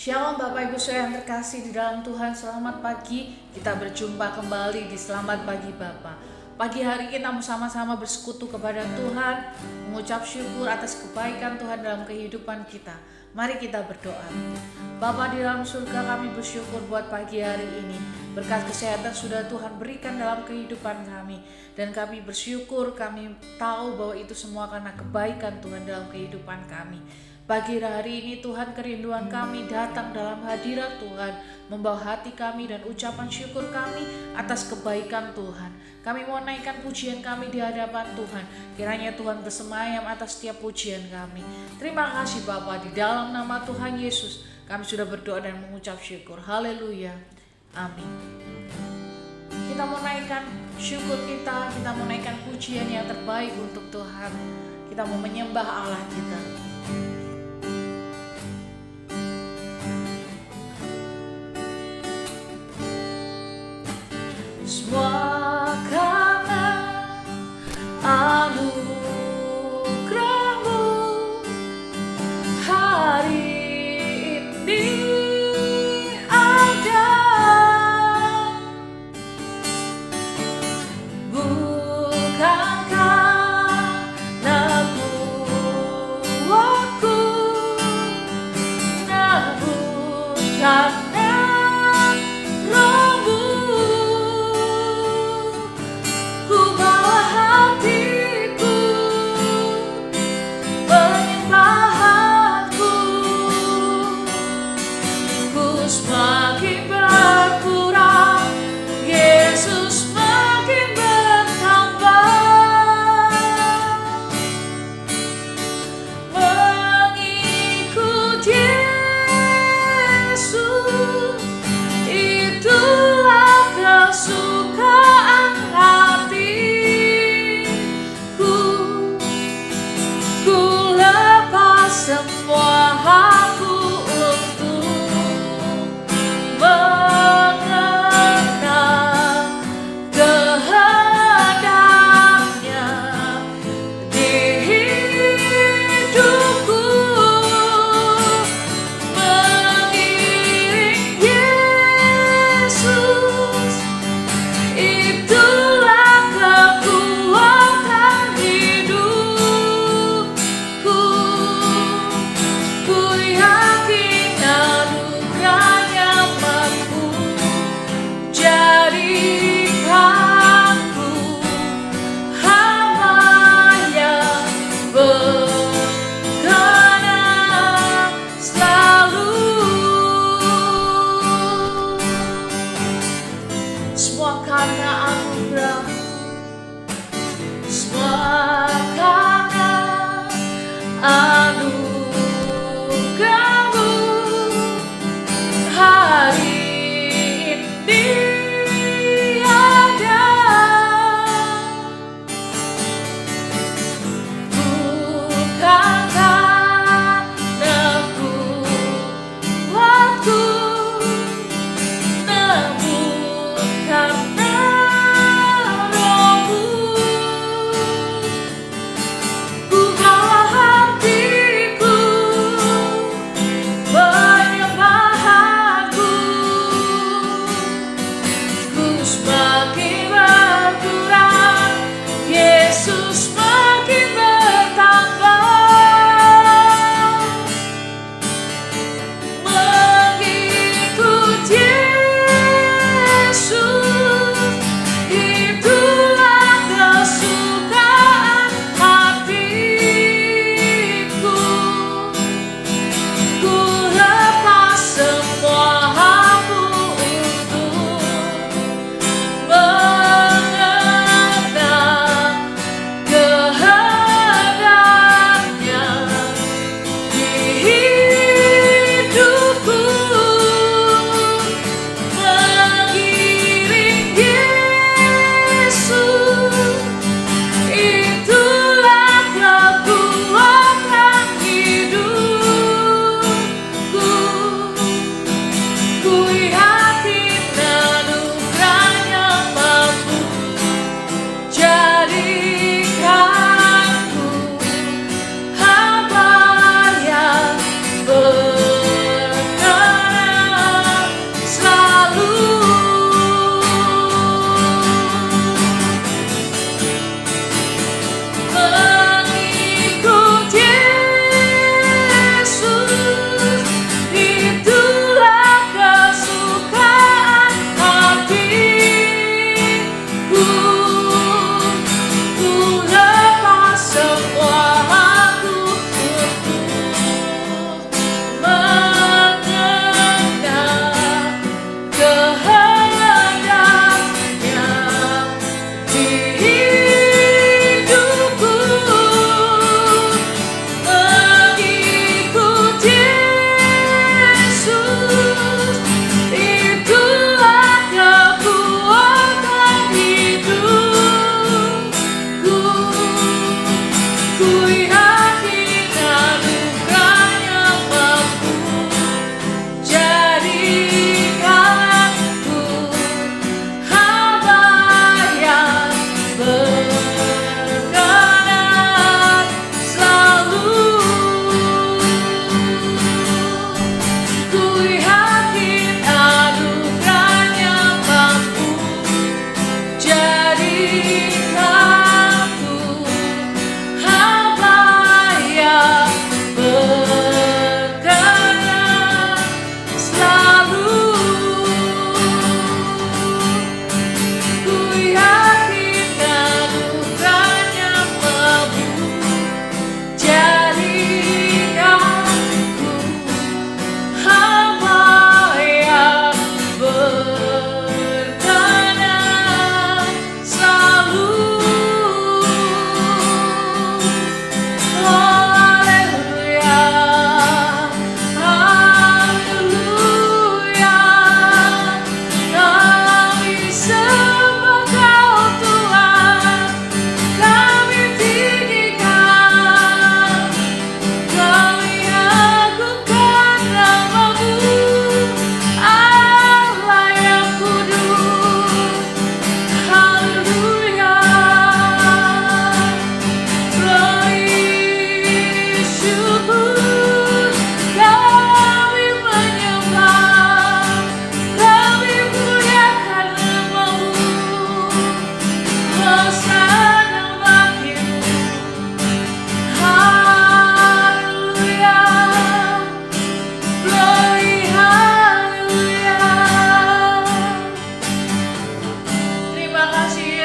Shalom Bapak Ibu Saudara yang terkasih di dalam Tuhan, selamat pagi. Kita berjumpa kembali di Selamat Pagi Bapak. Pagi hari kita mau sama-sama bersekutu kepada Tuhan, mengucap syukur atas kebaikan Tuhan dalam kehidupan kita. Mari kita berdoa. Bapa di dalam surga, kami bersyukur buat pagi hari ini. Berkat kesehatan sudah Tuhan berikan dalam kehidupan kami. Dan kami bersyukur, kami tahu bahwa itu semua karena kebaikan Tuhan dalam kehidupan kami. Pagi hari ini Tuhan, kerinduan kami datang dalam hadirat Tuhan, membawa hati kami dan ucapan syukur kami atas kebaikan Tuhan. Kami mau naikkan pujian kami di hadapan Tuhan. Kiranya Tuhan bersemayam atas setiap pujian kami. Terima kasih Bapa, di dalam nama Tuhan Yesus kami sudah berdoa dan mengucap syukur. Haleluya. Amin. Kita mau naikkan syukur kita mau naikkan pujian yang terbaik untuk Tuhan. Kita mau menyembah Allah kita. Semua karena anugerah-Mu hari ini ada. Bukan karena kuatku, namun karena Roh-Mu. Ku bawa hatiku, penyembahanku, ku semakin berkurang, Yesus makin bertambah.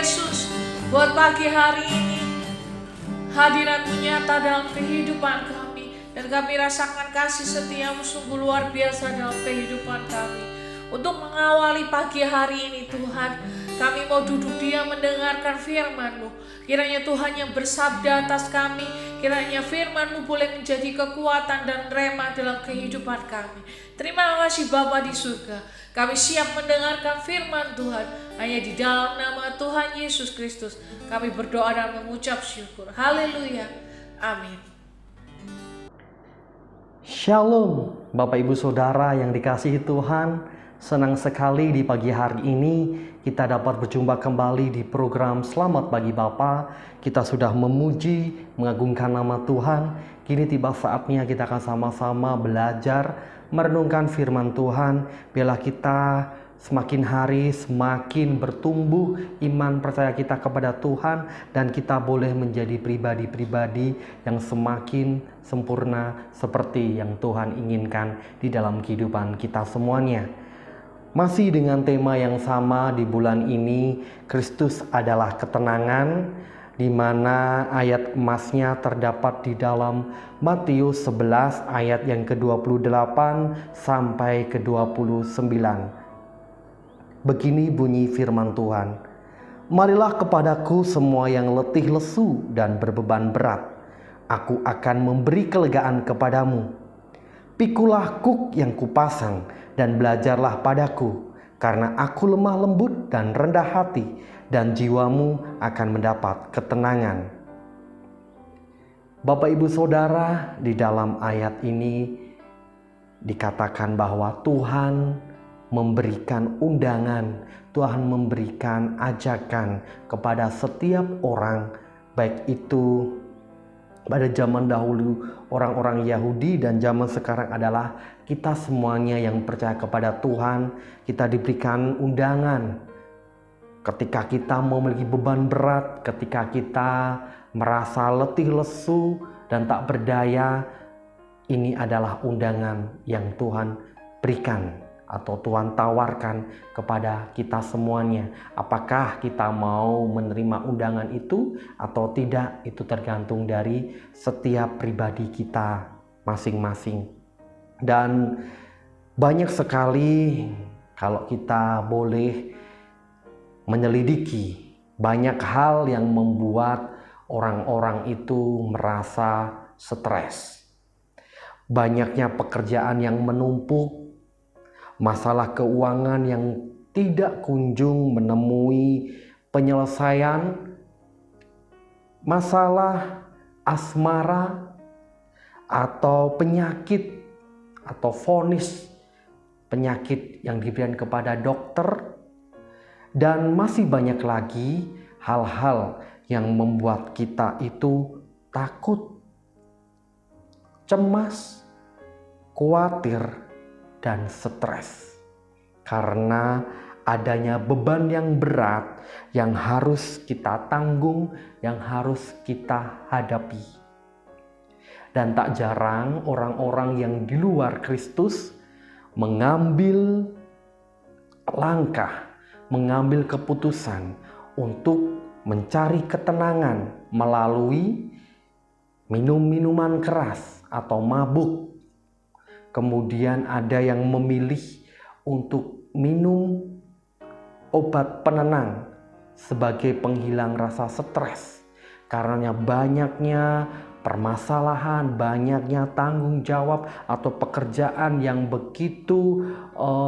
Yesus, buat pagi hari ini hadirat-Mu nyata dalam kehidupan kami, dan kami rasakan kasih setia-Mu sungguh luar biasa dalam kehidupan kami. Untuk mengawali pagi hari ini Tuhan, kami mau duduk diam mendengarkan firman-Mu. Kiranya Tuhan yang bersabda atas kami, kiranya firman-Mu boleh menjadi kekuatan dan rema dalam kehidupan kami. Terima kasih Bapa di surga, kami siap mendengarkan firman Tuhan. Hanya di dalam nama Tuhan Yesus Kristus kami berdoa dan mengucap syukur. Haleluya, amin. Shalom Bapak Ibu Saudara yang dikasihi Tuhan. Senang sekali di pagi hari ini kita dapat berjumpa kembali di program Selamat Pagi Bapa. Kita sudah memuji, mengagungkan nama Tuhan. Kini tiba saatnya kita akan sama-sama belajar, merenungkan firman Tuhan. Biarlah kita semakin hari semakin bertumbuh iman percaya kita kepada Tuhan, dan kita boleh menjadi pribadi-pribadi yang semakin sempurna seperti yang Tuhan inginkan di dalam kehidupan kita semuanya. Masih dengan tema yang sama di bulan ini, Kristus adalah ketenangan, di mana ayat emasnya terdapat di dalam Matius 11 ayat yang ke-28 sampai ke-29. Begini bunyi firman Tuhan, "Marilah kepadaku semua yang letih lesu dan berbeban berat, aku akan memberi kelegaan kepadamu. Pikulah kuk yang kupasang dan belajarlah padaku, karena aku lemah lembut dan rendah hati, dan jiwamu akan mendapat ketenangan." Bapak Ibu Saudara, di dalam ayat ini dikatakan bahwa Tuhan memberikan undangan, Tuhan memberikan ajakan kepada setiap orang, baik itu pada zaman dahulu orang-orang Yahudi dan zaman sekarang adalah kita semuanya yang percaya kepada Tuhan. Kita diberikan undangan ketika kita memiliki beban berat, ketika kita merasa letih lesu dan tak berdaya. Ini adalah undangan yang Tuhan berikan atau Tuhan tawarkan kepada kita semuanya. Apakah kita mau menerima undangan itu atau tidak, itu tergantung dari setiap pribadi kita masing-masing. Dan banyak sekali kalau kita boleh menyelidiki, banyak hal yang membuat orang-orang itu merasa stres. Banyaknya pekerjaan yang menumpuk, masalah keuangan yang tidak kunjung menemui penyelesaian, masalah asmara atau penyakit atau vonis penyakit yang diberikan kepada dokter, dan masih banyak lagi hal-hal yang membuat kita itu takut, cemas, khawatir, dan stres karena adanya beban yang berat yang harus kita tanggung, yang harus kita hadapi. Dan tak jarang orang-orang yang di luar Kristus mengambil langkah, mengambil keputusan untuk mencari ketenangan melalui minum minuman keras atau mabuk. Kemudian ada yang memilih untuk minum obat penenang sebagai penghilang rasa stres karena banyaknya permasalahan, banyaknya tanggung jawab atau pekerjaan yang begitu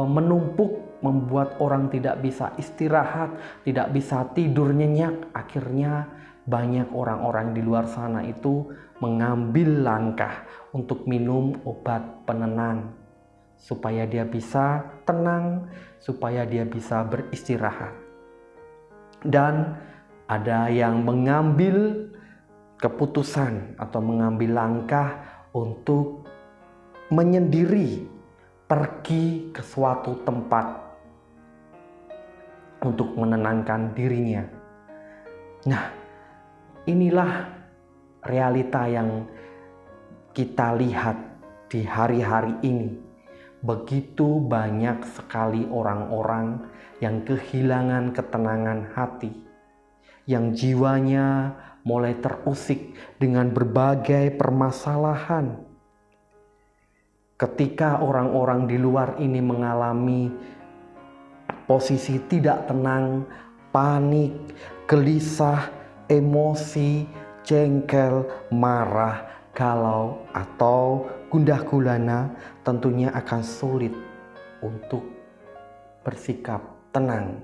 menumpuk, membuat orang tidak bisa istirahat, tidak bisa tidur nyenyak. Akhirnya banyak orang-orang di luar sana itu mengambil langkah untuk minum obat penenang supaya dia bisa tenang, supaya dia bisa beristirahat. Dan ada yang mengambil keputusan atau mengambil langkah untuk menyendiri, pergi ke suatu tempat untuk menenangkan dirinya. Nah, inilah realita yang kita lihat di hari-hari ini. Begitu banyak sekali orang-orang yang kehilangan ketenangan hati, yang jiwanya mulai terusik dengan berbagai permasalahan. Ketika orang-orang di luar ini mengalami posisi tidak tenang, panik, gelisah, emosi, jengkel, marah, galau, atau gundah gulana, tentunya akan sulit untuk bersikap tenang.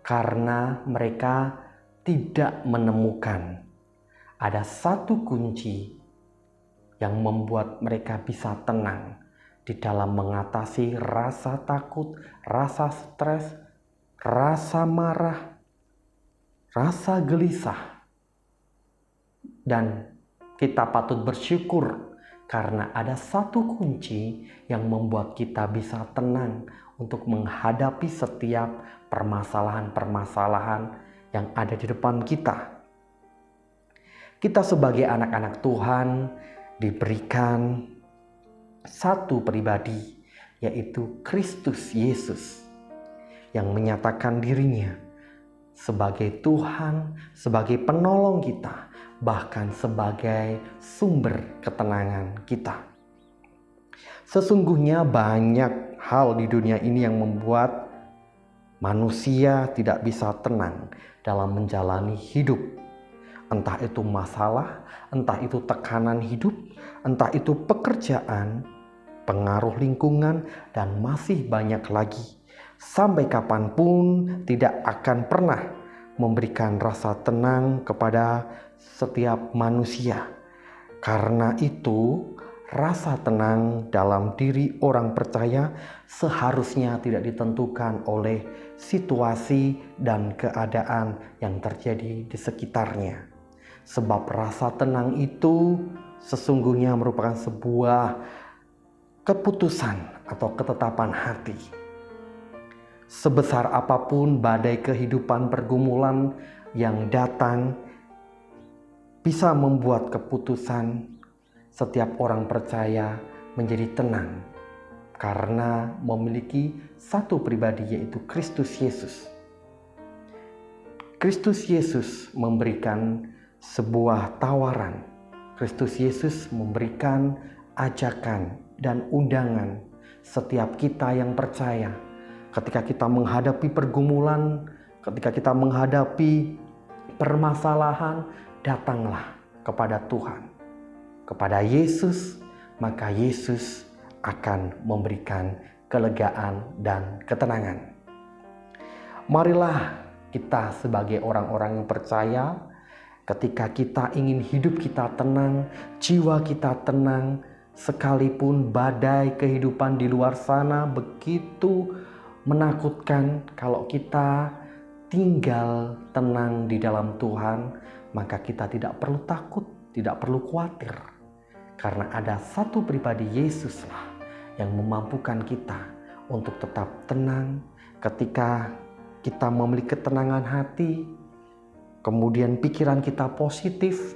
Karena mereka tidak menemukan ada satu kunci yang membuat mereka bisa tenang di dalam mengatasi rasa takut, rasa stres, rasa marah, rasa gelisah. Dan kita patut bersyukur karena ada satu kunci yang membuat kita bisa tenang untuk menghadapi setiap permasalahan-permasalahan yang ada di depan kita. Kita sebagai anak-anak Tuhan diberikan satu pribadi, yaitu Kristus Yesus, yang menyatakan dirinya sebagai Tuhan, sebagai penolong kita, bahkan sebagai sumber ketenangan kita. Sesungguhnya banyak hal di dunia ini yang membuat manusia tidak bisa tenang dalam menjalani hidup. Entah itu masalah, entah itu tekanan hidup, entah itu pekerjaan, pengaruh lingkungan, dan masih banyak lagi. Sampai kapanpun tidak akan pernah memberikan rasa tenang kepada setiap manusia. Karena itu, rasa tenang dalam diri orang percaya seharusnya tidak ditentukan oleh situasi dan keadaan yang terjadi di sekitarnya. Sebab rasa tenang itu sesungguhnya merupakan sebuah keputusan atau ketetapan hati. Sebesar apapun badai kehidupan pergumulan yang datang, bisa membuat keputusan setiap orang percaya menjadi tenang karena memiliki satu pribadi, yaitu Kristus Yesus. Kristus Yesus memberikan sebuah tawaran. Kristus Yesus memberikan ajakan dan undangan setiap kita yang percaya. Ketika kita menghadapi pergumulan, ketika kita menghadapi permasalahan, datanglah kepada Tuhan, kepada Yesus, maka Yesus akan memberikan kelegaan dan ketenangan. Marilah kita sebagai orang-orang yang percaya, ketika kita ingin hidup kita tenang, jiwa kita tenang, sekalipun badai kehidupan di luar sana begitu menakutkan, kalau kita tinggal tenang di dalam Tuhan, maka kita tidak perlu takut, tidak perlu khawatir. Karena ada satu pribadi, Yesuslah, yang memampukan kita untuk tetap tenang ketika kita memiliki ketenangan hati, kemudian pikiran kita positif,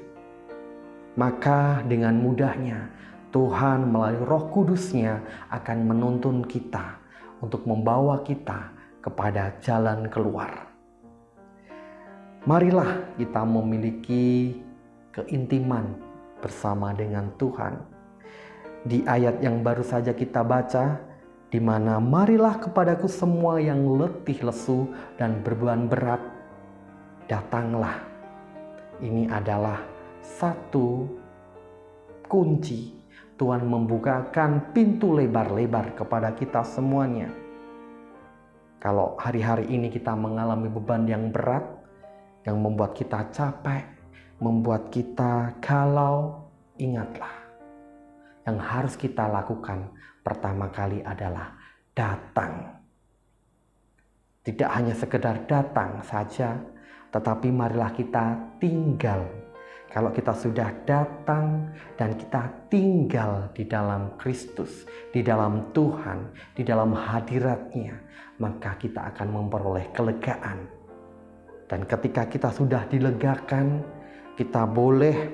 maka dengan mudahnya Tuhan melalui Roh Kudus-Nya akan menuntun kita untuk membawa kita kepada jalan keluar. Marilah kita memiliki keintiman bersama dengan Tuhan. Di ayat yang baru saja kita baca, di mana marilah kepadaku semua yang letih lesu dan beban berat, datanglah. Ini adalah satu kunci. Tuhan membukakan pintu lebar-lebar kepada kita semuanya. Kalau hari-hari ini kita mengalami beban yang berat, yang membuat kita capek, membuat kita galau, ingatlah. Yang harus kita lakukan pertama kali adalah datang. Tidak hanya sekedar datang saja, tetapi marilah kita tinggal. Kalau kita sudah datang dan kita tinggal di dalam Kristus, di dalam Tuhan, di dalam hadirat-Nya, maka kita akan memperoleh kelegaan. Dan ketika kita sudah dilegakan, kita boleh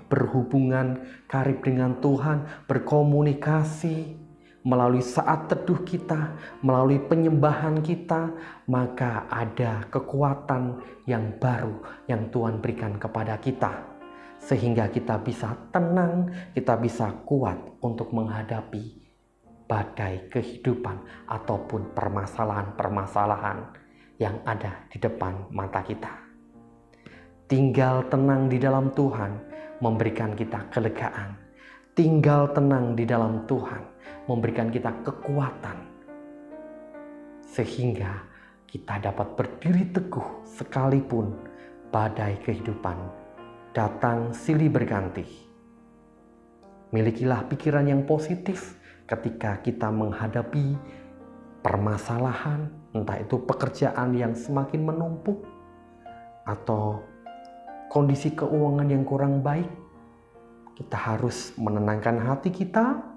berhubungan karib dengan Tuhan, berkomunikasi, melalui saat teduh kita, melalui penyembahan kita, maka ada kekuatan yang baru yang Tuhan berikan kepada kita. Sehingga kita bisa tenang, kita bisa kuat untuk menghadapi badai kehidupan ataupun permasalahan-permasalahan yang ada di depan mata kita. Tinggal tenang di dalam Tuhan memberikan kita kelegaan. Tinggal tenang di dalam Tuhan memberikan kita kekuatan, sehingga kita dapat berdiri teguh sekalipun badai kehidupan datang silih berganti. Milikilah pikiran yang positif ketika kita menghadapi permasalahan, entah itu pekerjaan yang semakin menumpuk atau kondisi keuangan yang kurang baik. Kita harus menenangkan hati kita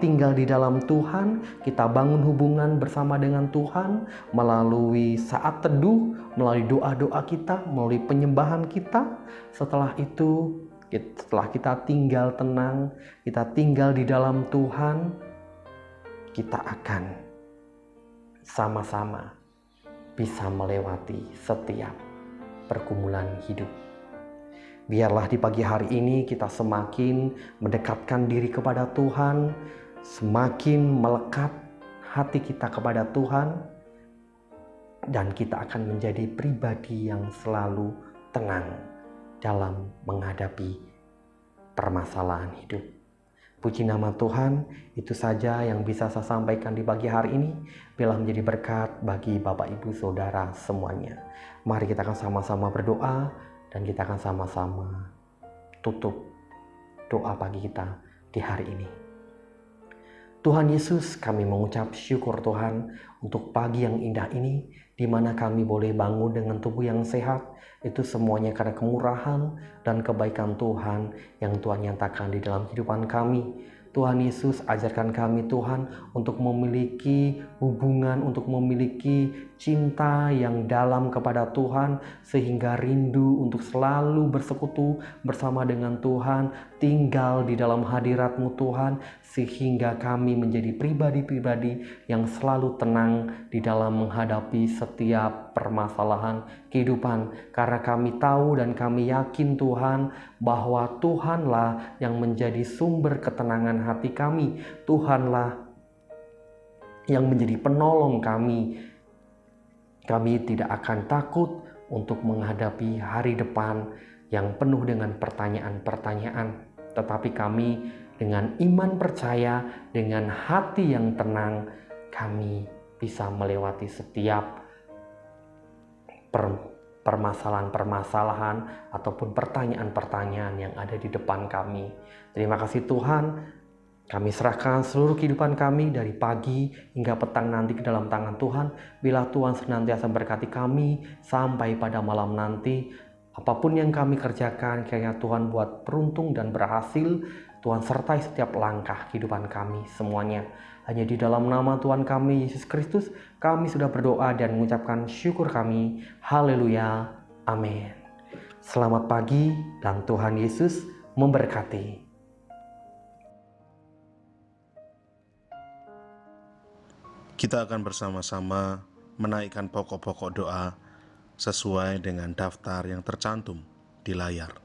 tinggal di dalam Tuhan, kita bangun hubungan bersama dengan Tuhan melalui saat teduh, melalui doa-doa kita, melalui penyembahan kita. Setelah itu, setelah kita tinggal tenang, kita tinggal di dalam Tuhan, kita akan sama-sama bisa melewati setiap pergumulan hidup. Biarlah di pagi hari ini kita semakin mendekatkan diri kepada Tuhan, semakin melekat hati kita kepada Tuhan, dan kita akan menjadi pribadi yang selalu tenang dalam menghadapi permasalahan hidup. Puji nama Tuhan, itu saja yang bisa saya sampaikan di pagi hari ini. Biarlah menjadi berkat bagi Bapak Ibu Saudara semuanya. Mari kita akan sama-sama berdoa. Dan kita akan sama-sama tutup doa pagi kita di hari ini. Tuhan Yesus, kami mengucap syukur Tuhan untuk pagi yang indah ini, di mana kami boleh bangun dengan tubuh yang sehat. Itu semuanya karena kemurahan dan kebaikan Tuhan yang Tuhan nyatakan di dalam kehidupan kami. Tuhan Yesus, ajarkan kami Tuhan untuk memiliki hubungan, untuk memiliki cinta yang dalam kepada Tuhan, sehingga rindu untuk selalu bersekutu bersama dengan Tuhan, tinggal di dalam hadirat-Mu Tuhan, sehingga kami menjadi pribadi-pribadi yang selalu tenang di dalam menghadapi setiap permasalahan kehidupan. Karena kami tahu dan kami yakin Tuhan bahwa Tuhanlah yang menjadi sumber ketenangan hati kami. Tuhanlah yang menjadi penolong kami. Kami tidak akan takut untuk menghadapi hari depan yang penuh dengan pertanyaan-pertanyaan. Tetapi kami dengan iman percaya, dengan hati yang tenang, kami bisa melewati setiap permasalahan-permasalahan ataupun pertanyaan-pertanyaan yang ada di depan kami. Terima kasih Tuhan. Kami serahkan seluruh kehidupan kami dari pagi hingga petang nanti ke dalam tangan Tuhan. Bila Tuhan senantiasa berkati kami sampai pada malam nanti, apapun yang kami kerjakan, kiranya Tuhan buat beruntung dan berhasil. Tuhan sertai setiap langkah kehidupan kami semuanya. Hanya di dalam nama Tuhan kami, Yesus Kristus, kami sudah berdoa dan mengucapkan syukur kami. Haleluya. Amin. Selamat pagi dan Tuhan Yesus memberkati. Kita akan bersama-sama menaikkan pokok-pokok doa sesuai dengan daftar yang tercantum di layar.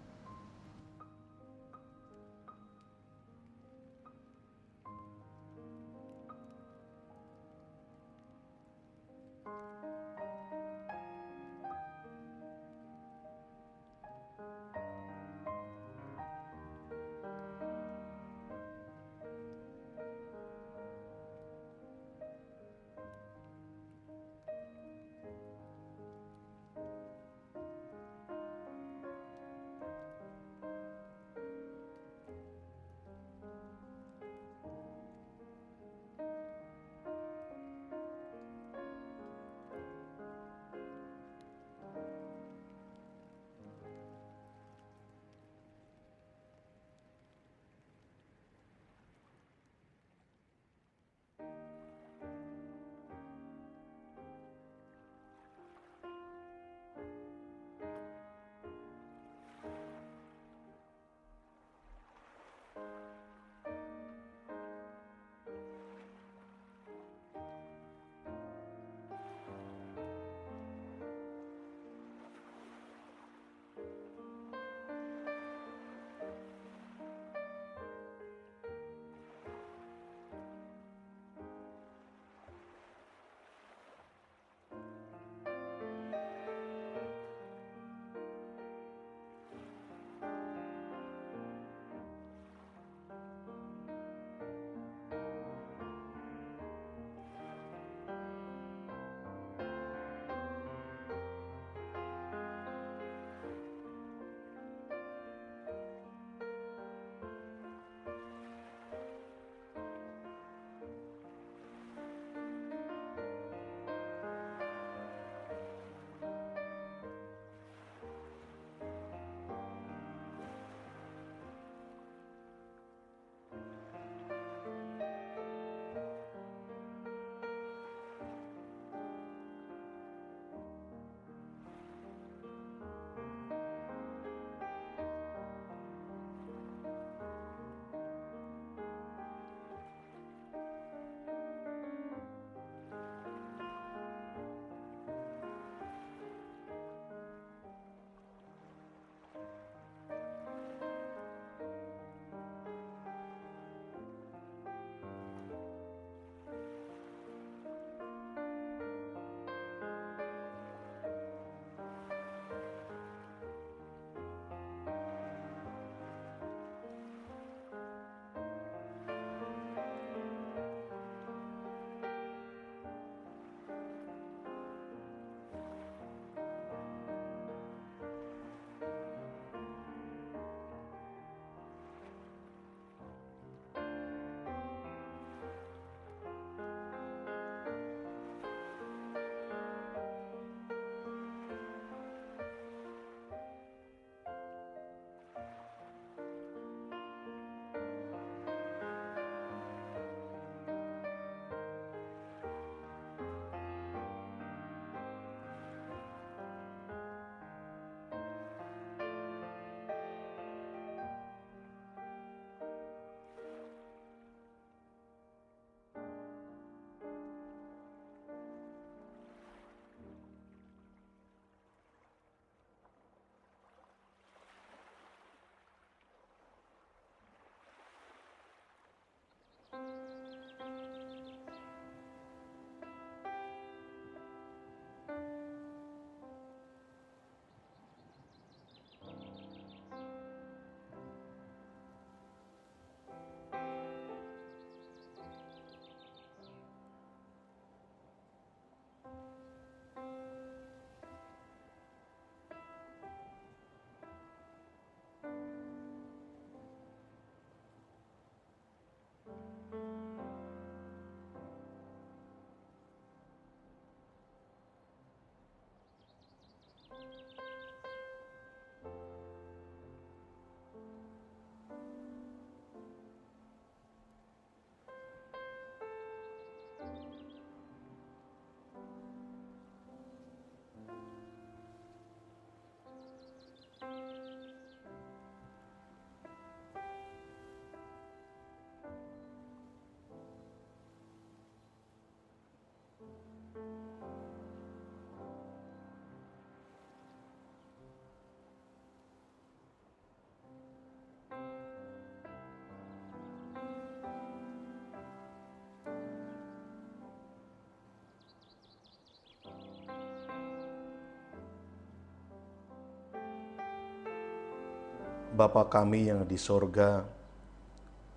Bapa kami yang di sorga,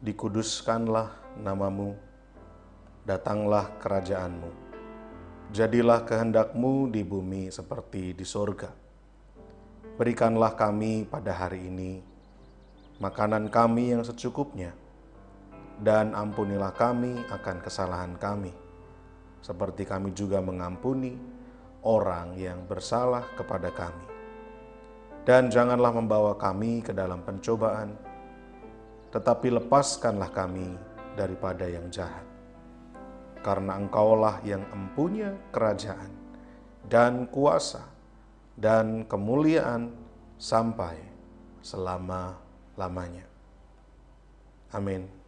dikuduskanlah namamu, datanglah kerajaanmu. Jadilah kehendak-Mu di bumi seperti di sorga. Berikanlah kami pada hari ini makanan kami yang secukupnya, dan ampunilah kami akan kesalahan kami, seperti kami juga mengampuni orang yang bersalah kepada kami. Dan janganlah membawa kami ke dalam pencobaan, tetapi lepaskanlah kami daripada yang jahat. Karena Engkaulah yang empunya kerajaan dan kuasa dan kemuliaan sampai selama-lamanya. Amin.